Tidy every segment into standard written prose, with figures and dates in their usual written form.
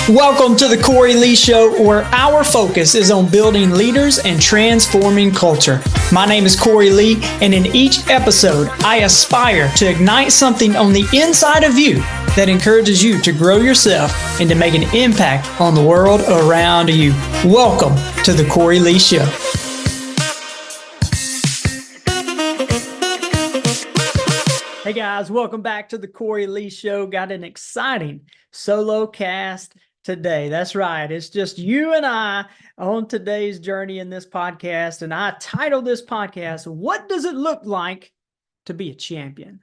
Welcome to the Cory Lee Show, where our focus is on building leaders and transforming culture. My name is Cory Lee, and in each episode, I aspire to ignite something on the inside of you that encourages you to grow yourself and to make an impact on the world around you. Welcome to the Cory Lee Show. Hey guys, welcome back to the Cory Lee Show. Got an exciting solo cast today. That's right. It's just you and I on today's journey in this podcast. And I titled this podcast, What Does It Look Like to Be a Champion?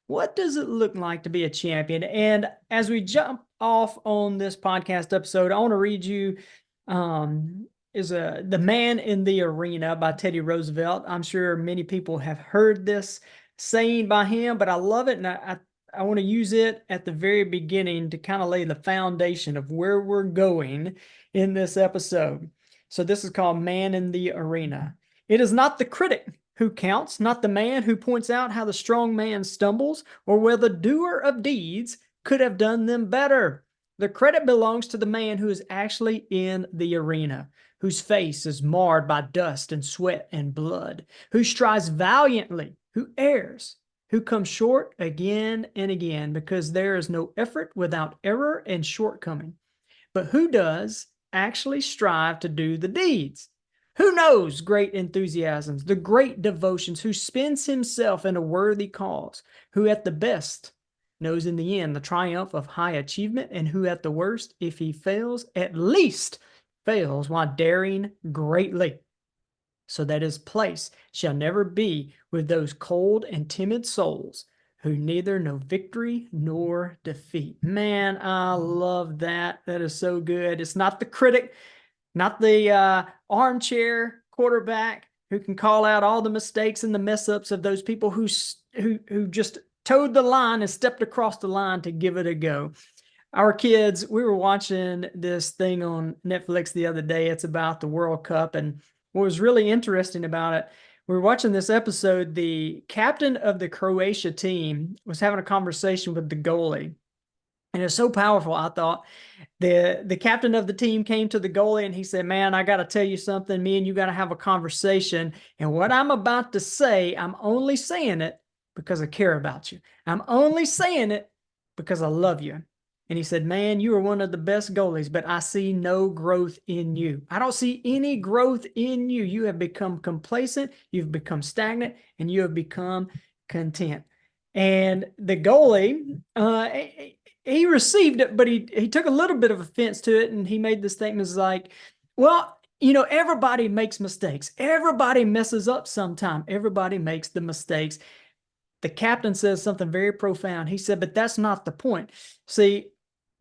What does it look like to be a champion? And as we jump off on this podcast episode, I want to read you The Man in the Arena by Teddy Roosevelt. I'm sure many people have heard this saying by him, but I love it, and I want to use it at the very beginning to kind of lay the foundation of where we're going in this episode. So this is called Man in the Arena. It is not the critic who counts, not the man who points out how the strong man stumbles or where the doer of deeds could have done them better. The credit belongs to the man who is actually in the arena, whose face is marred by dust and sweat and blood, who strives valiantly, who errs, who comes short again and again, because there is no effort without error and shortcoming. But who does actually strive to do the deeds? Who knows great enthusiasms, the great devotions, who spends himself in a worthy cause, who at the best knows in the end the triumph of high achievement, and who at the worst, if he fails, at least fails while daring greatly, so that his place shall never be with those cold and timid souls who neither know victory nor defeat. Man, I love that. That is so good. It's not the critic, not the armchair quarterback who can call out all the mistakes and the mess ups of those people who just towed the line and stepped across the line to give it a go. Our kids, we were watching this thing on Netflix the other day. It's about the World Cup, and what was really interesting about it, we were watching this episode, the captain of the Croatia team was having a conversation with the goalie. And it's so powerful, I thought. The captain of the team came to the goalie and he said, man, I got to tell you something. Me and you got to have a conversation. And what I'm about to say, I'm only saying it because I care about you. I'm only saying it because I love you. And he said, man, you are one of the best goalies, but I see no growth in you. I don't see any growth in you. You have become complacent, you've become stagnant, and you have become content. And the goalie, he received it, but he took a little bit of offense to it, and he made the statements like, well, you know, everybody makes mistakes. Everybody messes up sometime. Everybody makes the mistakes. The captain says something very profound. He said, but that's not the point. See,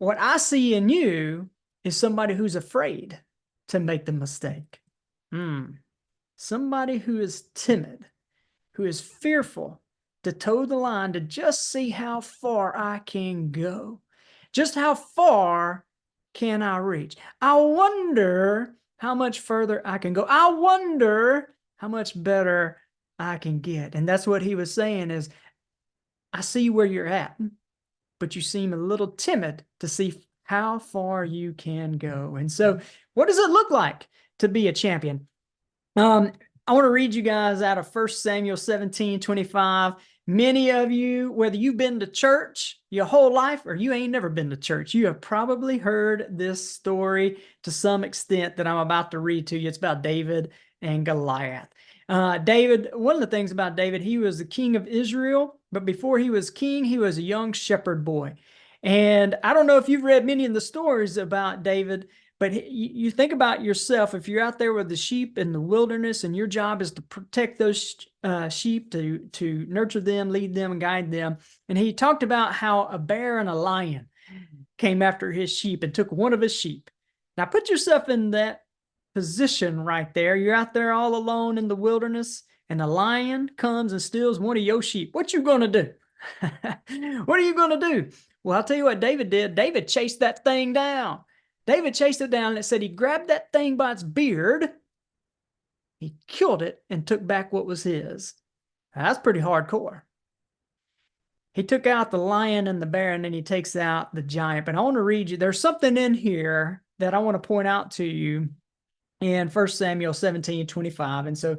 what I see in you is somebody who's afraid to make the mistake. Somebody who is timid, who is fearful to toe the line, to just see how far I can go. Just how far can I reach? I wonder how much further I can go. I wonder how much better I can get. And that's what he was saying is, I see where you're at, but you seem a little timid to see how far you can go. And so what does it look like to be a champion? I want to read you guys out of 1 Samuel 17:25. Many of you, whether you've been to church your whole life or you ain't never been to church, you have probably heard this story to some extent that I'm about to read to you. It's about David and Goliath. David, one of the things about David, he was the king of Israel, but before he was king, he was a young shepherd boy. And I don't know if you've read many of the stories about David, but you think about yourself, if you're out there with the sheep in the wilderness and your job is to protect those sheep, to nurture them, lead them, and guide them. And he talked about how a bear and a lion came after his sheep and took one of his sheep. Now put yourself in that position right there. You're out there all alone in the wilderness, and a lion comes and steals one of your sheep. What you going to do? What are you going to do? Well, I'll tell you what David did. David chased that thing down. David chased it down, and it said he grabbed that thing by its beard, he killed it, and took back what was his. Now, that's pretty hardcore. He took out the lion and the bear, and then he takes out the giant. But I want to read you. There's something in here that I want to point out to you in 1 Samuel 17:25. And so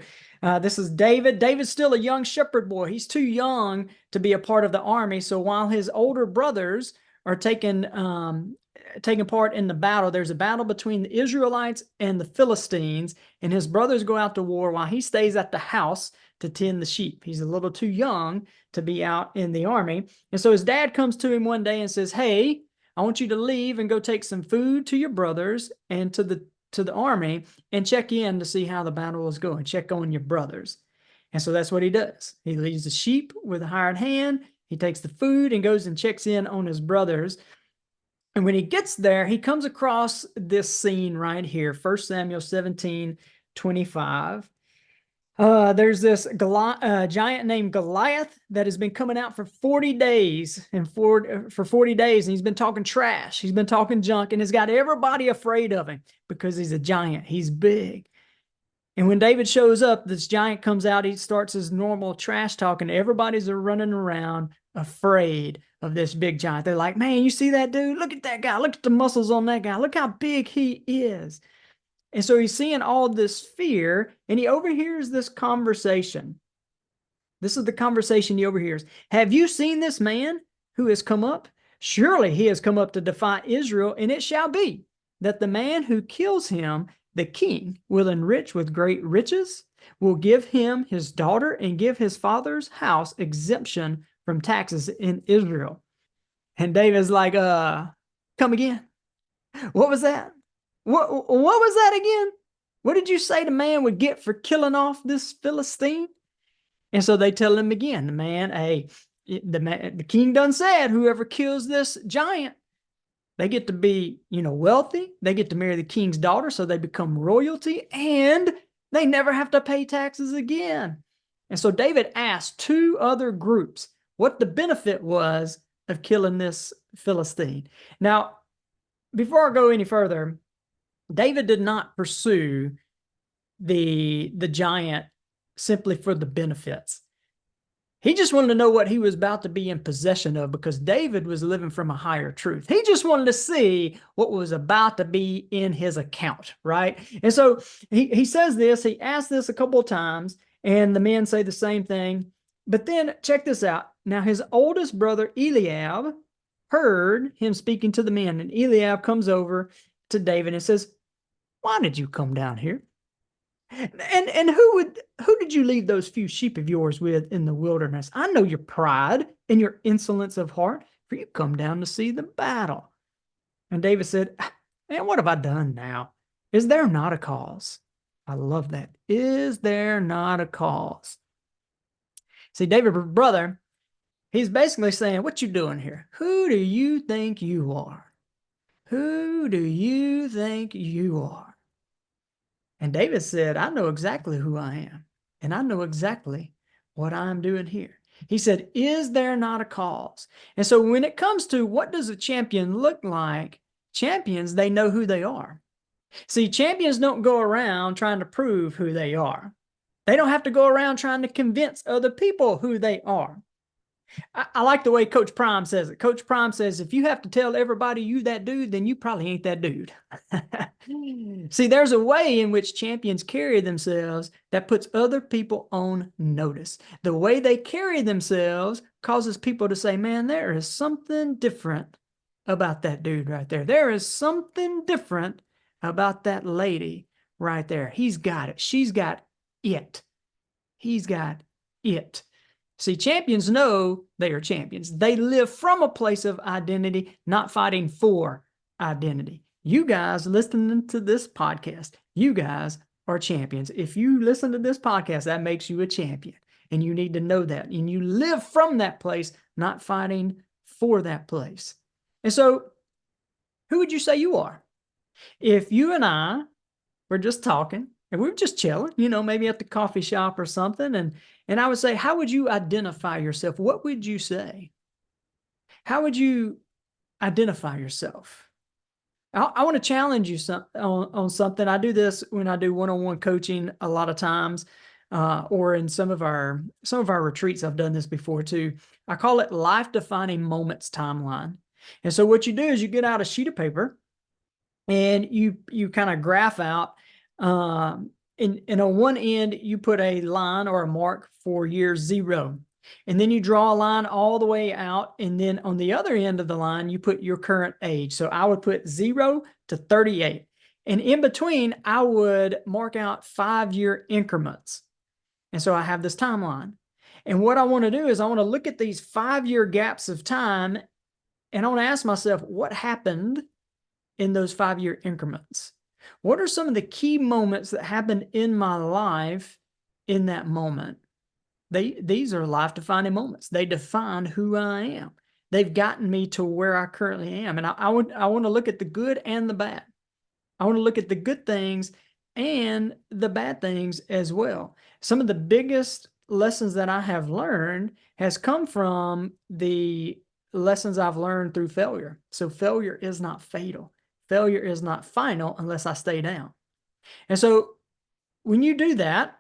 this is David. David's still a young shepherd boy. He's too young to be a part of the army. So while his older brothers are taking part in the battle, there's a battle between the Israelites and the Philistines, and his brothers go out to war while he stays at the house to tend the sheep. He's a little too young to be out in the army. And so his dad comes to him one day and says, hey, I want you to leave and go take some food to your brothers and to the army and check in to see how the battle is going. Check on your brothers. And so that's what he does. He leaves the sheep with a hired hand. He takes the food and goes and checks in on his brothers. And when he gets there, he comes across this scene right here, 1 Samuel 17:25. There's this giant named Goliath that has been coming out for 40 days and for 40 days, and he's been talking trash. He's been talking junk, and has got everybody afraid of him because he's a giant. He's big. And when David shows up, this giant comes out. He starts his normal trash talking. Everybody's running around afraid of this big giant. They're like, man, you see that dude? Look at that guy. Look at the muscles on that guy. Look how big he is. And so he's seeing all this fear, and he overhears this conversation. This is the conversation he overhears. Have you seen this man who has come up? Surely he has come up to defy Israel, and it shall be that the man who kills him, the king, will enrich with great riches, will give him his daughter, and give his father's house exemption from taxes in Israel. And David's like, come again. What was that? What was that again? What did you say the man would get for killing off this Philistine? And so they tell him again, the man, the king done said, whoever kills this giant, they get to be, wealthy. They get to marry the king's daughter, so they become royalty, and they never have to pay taxes again. And so David asked two other groups what the benefit was of killing this Philistine. Now, before I go any further, David did not pursue the giant simply for the benefits. He just wanted to know what he was about to be in possession of, because David was living from a higher truth. He just wanted to see what was about to be in his account, right? And so he says this, he asked this a couple of times, and the men say the same thing. But then check this out. Now his oldest brother Eliab heard him speaking to the men, and Eliab comes over to David and says, why did you come down here? And who did you leave those few sheep of yours with in the wilderness? I know your pride and your insolence of heart, for you come down to see the battle. And David said, man, what have I done now? Is there not a cause? I love that. Is there not a cause? See, David's brother, he's basically saying, what you doing here? Who do you think you are? Who do you think you are? And David said, I know exactly who I am, and I know exactly what I'm doing here. He said, is there not a cause? And so when it comes to what does a champion look like, champions, they know who they are. See, champions don't go around trying to prove who they are. They don't have to go around trying to convince other people who they are. I like the way Coach Prime says it. Coach Prime says, if you have to tell everybody you that dude, then you probably ain't that dude. See, there's a way in which champions carry themselves that puts other people on notice. The way they carry themselves causes people to say, man, there is something different about that dude right there. There is something different about that lady right there. He's got it. She's got it. He's got it. See, champions know they are champions. They live from a place of identity, not fighting for identity. You guys listening to this podcast, you guys are champions. If you listen to this podcast, that makes you a champion. And you need to know that. And you live from that place, not fighting for that place. And so, who would you say you are? If you and I were just talking, and we were just chilling, maybe at the coffee shop or something, and I would say, how would you identify yourself? What would you say? How would you identify yourself? I want to challenge you on something. I do this when I do one-on-one coaching a lot of times. or in some of our retreats, I've done this before too. I call it life-defining moments timeline. And so what you do is you get out a sheet of paper and you kind of graph out, and on one end you put a line or a mark for year 0. And then you draw a line all the way out. And then on the other end of the line, you put your current age. So I would put 0 to 38. And in between, I would mark out 5-year increments. And so I have this timeline. And what I want to do is I want to look at these 5-year gaps of time, and I want to ask myself, what happened in those 5-year increments? What are some of the key moments that happened in my life in that moment? These are life-defining moments. They define who I am. They've gotten me to where I currently am. And I want to look at the good and the bad. I want to look at the good things and the bad things as well. Some of the biggest lessons that I have learned has come from the lessons I've learned through failure. So failure is not fatal. Failure is not final unless I stay down. And so when you do that,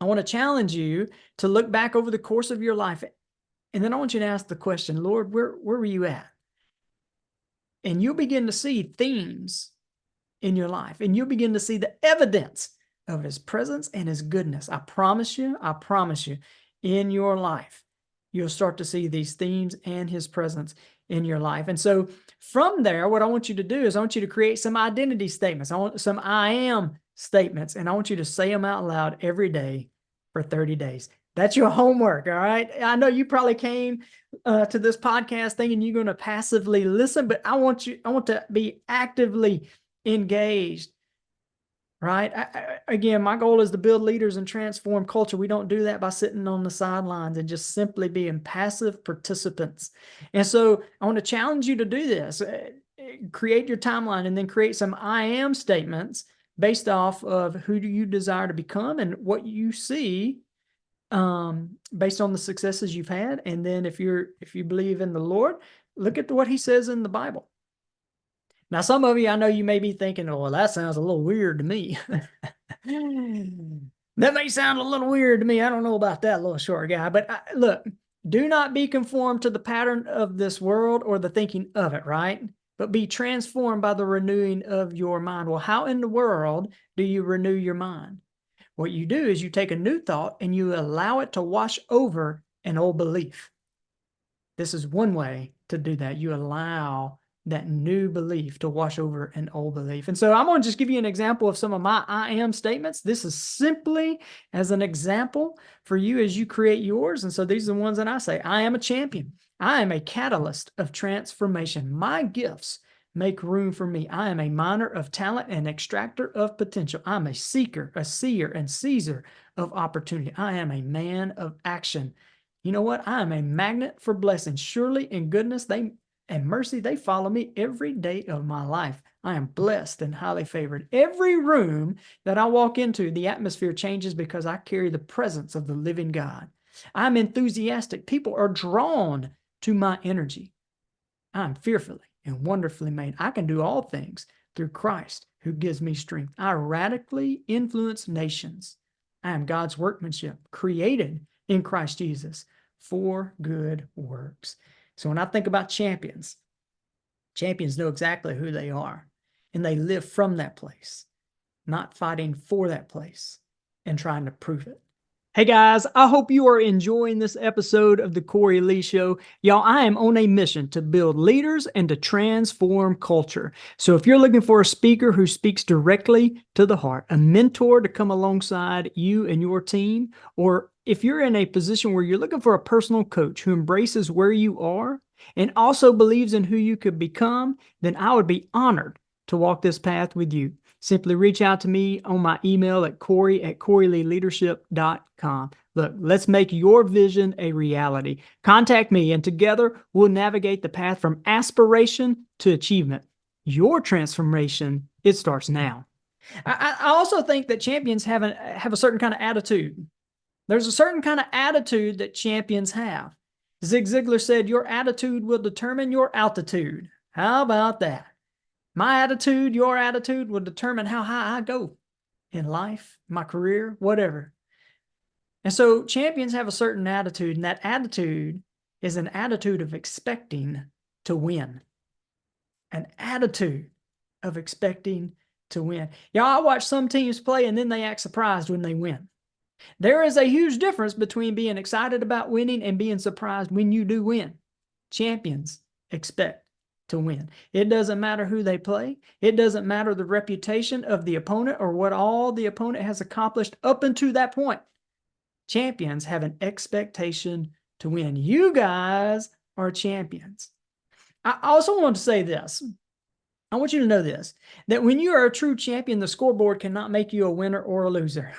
I want to challenge you to look back over the course of your life. And then I want you to ask the question, Lord, where were you at? And you'll begin to see themes in your life, and you'll begin to see the evidence of his presence and his goodness. I promise you, in your life, you'll start to see these themes and his presence in your life. And so from there, what I want you to do is I want you to create some identity statements. I want some I am statements, and I want you to say them out loud every day for 30 days. That's your homework, all right? I know you probably came to this podcast thinking you're going to passively listen, but I want to be actively engaged, right? Again, my goal is to build leaders and transform culture. We don't do that by sitting on the sidelines and just simply being passive participants. And so I want to challenge you to do this. Create your timeline and then create some I am statements based off of who do you desire to become and what you see based on the successes you've had. And then if you believe in the Lord, look at what he says in the Bible. Now, some of you, I know you may be thinking, oh, well, that sounds a little weird to me. That may sound a little weird to me. I don't know about that little short guy. But look, do not be conformed to the pattern of this world or the thinking of it, right? But be transformed by the renewing of your mind. Well, how in the world do you renew your mind? What you do is you take a new thought and you allow it to wash over an old belief. This is one way to do that. You allow that new belief to wash over an old belief. And so I'm going to just give you an example of some of my I am statements. This is simply as an example for you as you create yours. And so these are the ones that I say. I am a champion. I am a catalyst of transformation. My gifts make room for me. I am a miner of talent and extractor of potential. I'm a seeker, a seer, and seizer of opportunity. I am a man of action. You know what? I am a magnet for blessings. Surely in goodness and mercy, they follow me every day of my life. I am blessed and highly favored. Every room that I walk into, the atmosphere changes because I carry the presence of the living God. I'm enthusiastic. People are drawn to my energy. I'm fearfully and wonderfully made. I can do all things through Christ who gives me strength. I radically influence nations. I am God's workmanship, created in Christ Jesus for good works. So when I think about champions know exactly who they are, and they live from that place, not fighting for that place and trying to prove it. Hey guys, I hope you are enjoying this episode of the Cory Lee Show. Y'all, I am on a mission to build leaders and to transform culture. So if you're looking for a speaker who speaks directly to the heart, a mentor to come alongside you and your team, or if you're in a position where you're looking for a personal coach who embraces where you are and also believes in who you could become, then I would be honored to walk this path with you. Simply reach out to me on my email at Cory@CoryLeeLeadership.com. Look, let's make your vision a reality. Contact me, and together we'll navigate the path from aspiration to achievement. Your transformation, it starts now. I also think that champions have a certain kind of attitude. There's a certain kind of attitude that champions have. Zig Ziglar said, your attitude will determine your altitude. How about that? My attitude, your attitude will determine how high I go in life, my career, whatever. And so champions have a certain attitude, and that attitude is an attitude of expecting to win. An attitude of expecting to win. Y'all, I watch some teams play and then they act surprised when they win. There is a huge difference between being excited about winning and being surprised when you do win. Champions expect to win. It doesn't matter who they play. It doesn't matter the reputation of the opponent or what all the opponent has accomplished up until that point. Champions have an expectation to win. You guys are champions. I also want to say this. I want you to know this, that when you are a true champion, the scoreboard cannot make you a winner or a loser.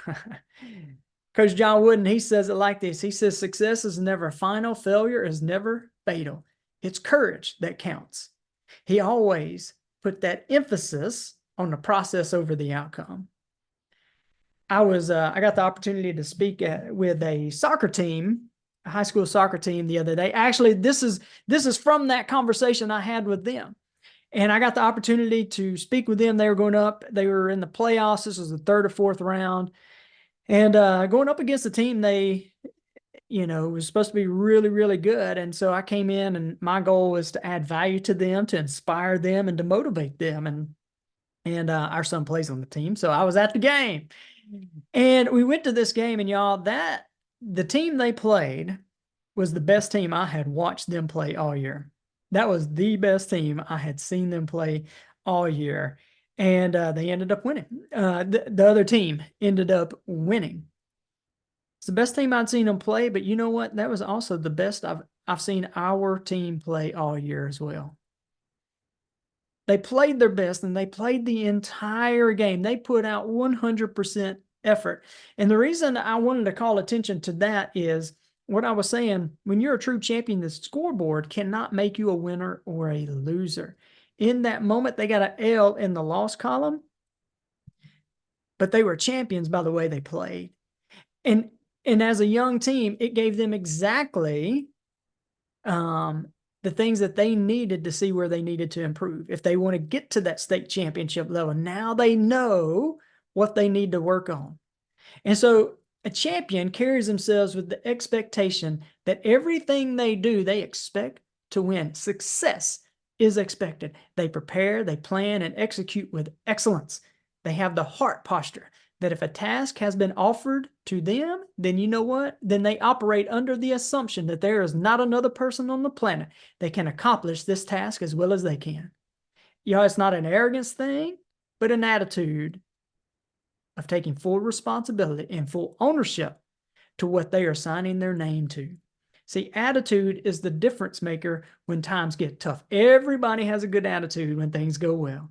Coach John Wooden, he says it like this. He says, success is never final. Failure is never fatal. It's courage that counts. He always put that emphasis on the process over the outcome. I got the opportunity to speak with a soccer team, a high school soccer team the other day. Actually, this is from that conversation I had with them. And I got the opportunity to speak with them. They were going up. They were in the playoffs. This was the third or fourth round. And going up against a team was supposed to be really, really good. And so I came in and my goal was to add value to them, to inspire them, and to motivate them. And our son plays on the team. So I was at the game. And we went to this game, and y'all, the team they played was the best team I had watched them play all year. That was the best team I had seen them play all year. And they ended up winning. The other team ended up winning. It's the best team I'd seen them play, but you know what? That was also the best I've seen our team play all year as well. They played their best, and they played the entire game. They put out 100% effort. And the reason I wanted to call attention to that is what I was saying. When you're a true champion, the scoreboard cannot make you a winner or a loser. In that moment, they got an L in the loss column, but they were champions by the way they played. And as a young team, it gave them exactly the things that they needed to see where they needed to improve. If they want to get to that state championship level, now they know what they need to work on. And so a champion carries themselves with the expectation that everything they do, they expect to win. Success is expected. They prepare, they plan, and execute with excellence. They have the heart posture that if a task has been offered to them, then you know what? Then they operate under the assumption that there is not another person on the planet that can accomplish this task as well as they can. It's not an arrogance thing, but an attitude of taking full responsibility and full ownership to what they are signing their name to. See, attitude is the difference maker when times get tough. Everybody has a good attitude when things go well.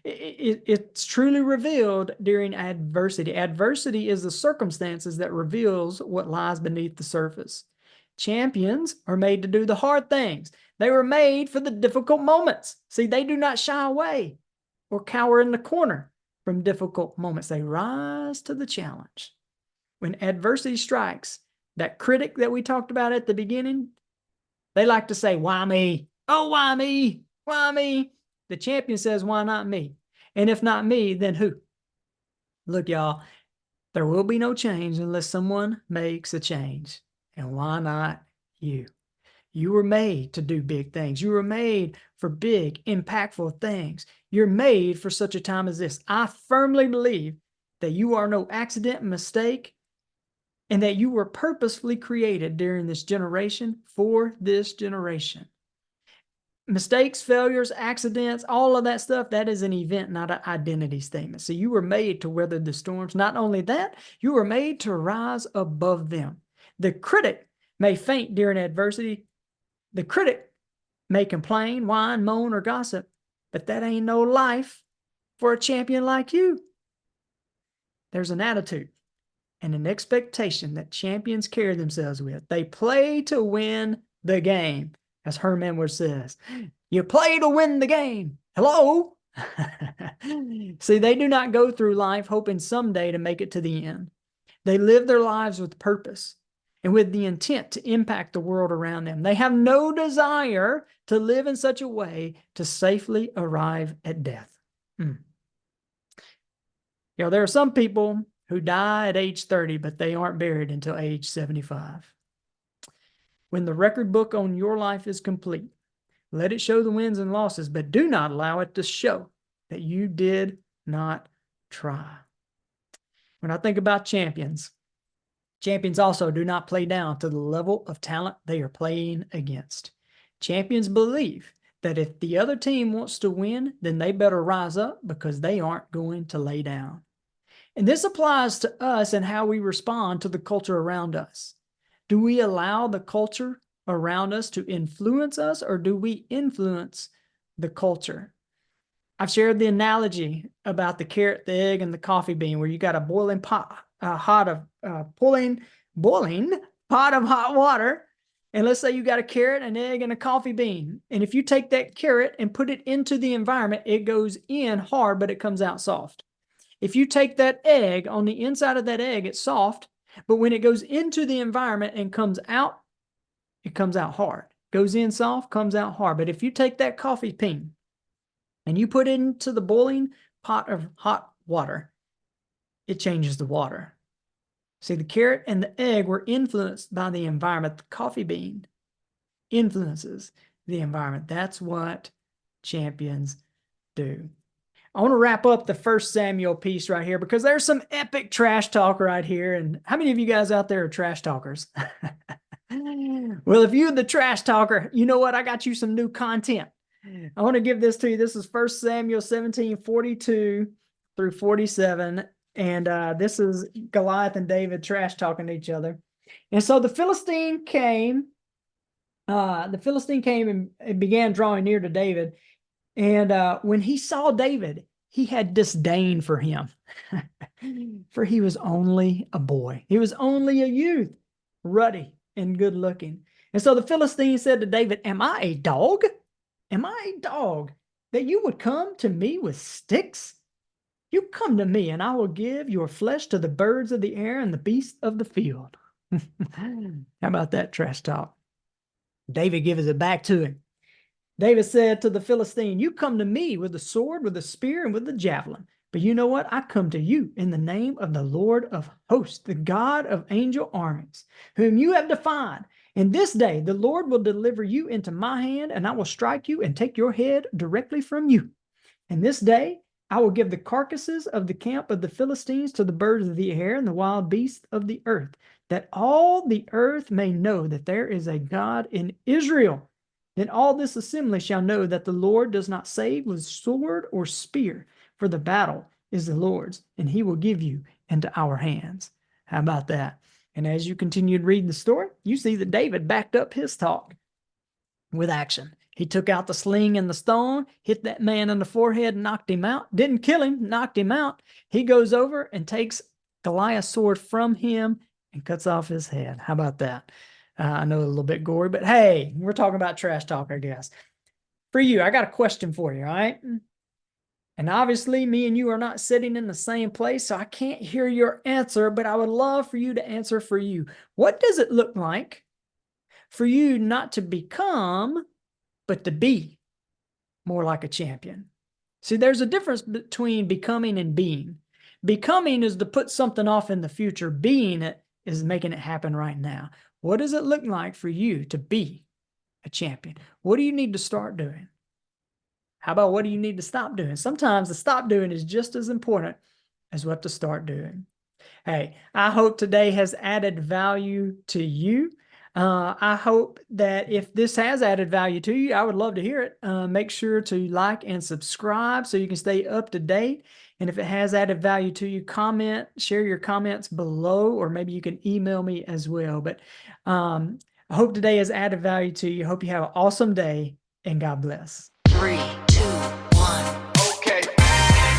It's truly revealed during adversity. Adversity is the circumstances that reveals what lies beneath the surface. Champions are made to do the hard things. They were made for the difficult moments. See, they do not shy away or cower in the corner from difficult moments. They rise to the challenge. When adversity strikes, that critic that we talked about at the beginning, they like to say, why me? Oh, why me? Why me? The champion says, why not me? And if not me, then who? Look, y'all, there will be no change unless someone makes a change. And why not you? You were made to do big things. You were made for big, impactful things. You're made for such a time as this. I firmly believe that you are no accident, mistake, and that you were purposefully created during this generation for this generation. Mistakes, failures, accidents, all of that stuff, that is an event, not an identity statement. So you were made to weather the storms. Not only that, you were made to rise above them. The critic may faint during adversity. The critic may complain, whine, moan, or gossip, but that ain't no life for a champion like you. There's an attitude and an expectation that champions carry themselves with. They play to win the game, as Herm Edwards says. You play to win the game. Hello? See, they do not go through life hoping someday to make it to the end. They live their lives with purpose and with the intent to impact the world around them. They have no desire to live in such a way to safely arrive at death. There are some people who die at age 30, but they aren't buried until age 75. When the record book on your life is complete, let it show the wins and losses, but do not allow it to show that you did not try. When I think about champions, champions also do not play down to the level of talent they are playing against. Champions believe that if the other team wants to win, then they better rise up because they aren't going to lay down. And this applies to us and how we respond to the culture around us. Do we allow the culture around us to influence us, or do we influence the culture? I've shared the analogy about the carrot, the egg, and the coffee bean, where you got a boiling pot, boiling pot of hot water. And let's say you got a carrot, an egg, and a coffee bean. And if you take that carrot and put it into the environment, it goes in hard, but it comes out soft. If you take that egg, on the inside of that egg, it's soft, but when it goes into the environment and comes out, it comes out hard. Goes in soft, comes out hard. But if you take that coffee bean and you put it into the boiling pot of hot water, it changes the water. See, the carrot and the egg were influenced by the environment. The coffee bean influences the environment. That's what champions do. I want to wrap up the 1 Samuel piece right here because there's some epic trash talk right here. And how many of you guys out there are trash talkers? Well, if you're the trash talker, you know what? I got you some new content. I want to give this to you. This is 1 Samuel 17:42 through 47. And this is Goliath and David trash talking to each other. And so the Philistine came and began drawing near to David. And when he saw David, he had disdain for him, for he was only a boy. He was only a youth, ruddy and good looking. And so the Philistine said to David, "Am I a dog? Am I a dog that you would come to me with sticks? You come to me, and I will give your flesh to the birds of the air and the beasts of the field." How about that trash talk? David gives it back to him. David said to the Philistine, "You come to me with a sword, with a spear, and with a javelin. But you know what? I come to you in the name of the Lord of hosts, the God of angel armies, whom you have defied. And this day the Lord will deliver you into my hand, and I will strike you and take your head directly from you. And this day I will give the carcasses of the camp of the Philistines to the birds of the air and the wild beasts of the earth, that all the earth may know that there is a God in Israel. Then all this assembly shall know that the Lord does not save with sword or spear, for the battle is the Lord's, and he will give you into our hands." How about that? And as you continue to read the story, you see that David backed up his talk with action. He took out the sling and the stone, hit that man in the forehead, knocked him out. Didn't kill him, knocked him out. He goes over and takes Goliath's sword from him and cuts off his head. How about that? I know a little bit gory, but hey, we're talking about trash talk, I guess. For you, I got a question for you, all right? And obviously, me and you are not sitting in the same place, so I can't hear your answer, but I would love for you to answer for you. What does it look like for you not to become, but to be more like a champion? See, there's a difference between becoming and being. Becoming is to put something off in the future. Being it is making it happen right now. What does it look like for you to be a champion? What do you need to start doing? How about what do you need to stop doing? Sometimes the stop doing is just as important as what to start doing. Hey, I hope today has added value to you. I hope that if this has added value to you, I would love to hear it. Make sure to like and subscribe so you can stay up to date. And if it has added value to you, comment, share your comments below, or maybe you can email me as well. But I hope today has added value to you. Hope you have an awesome day, and God bless. 3, 2, 1. Okay.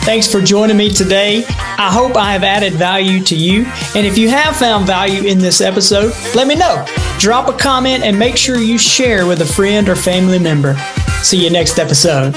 Thanks for joining me today. I hope I have added value to you. And if you have found value in this episode, let me know. Drop a comment and make sure you share with a friend or family member. See you next episode.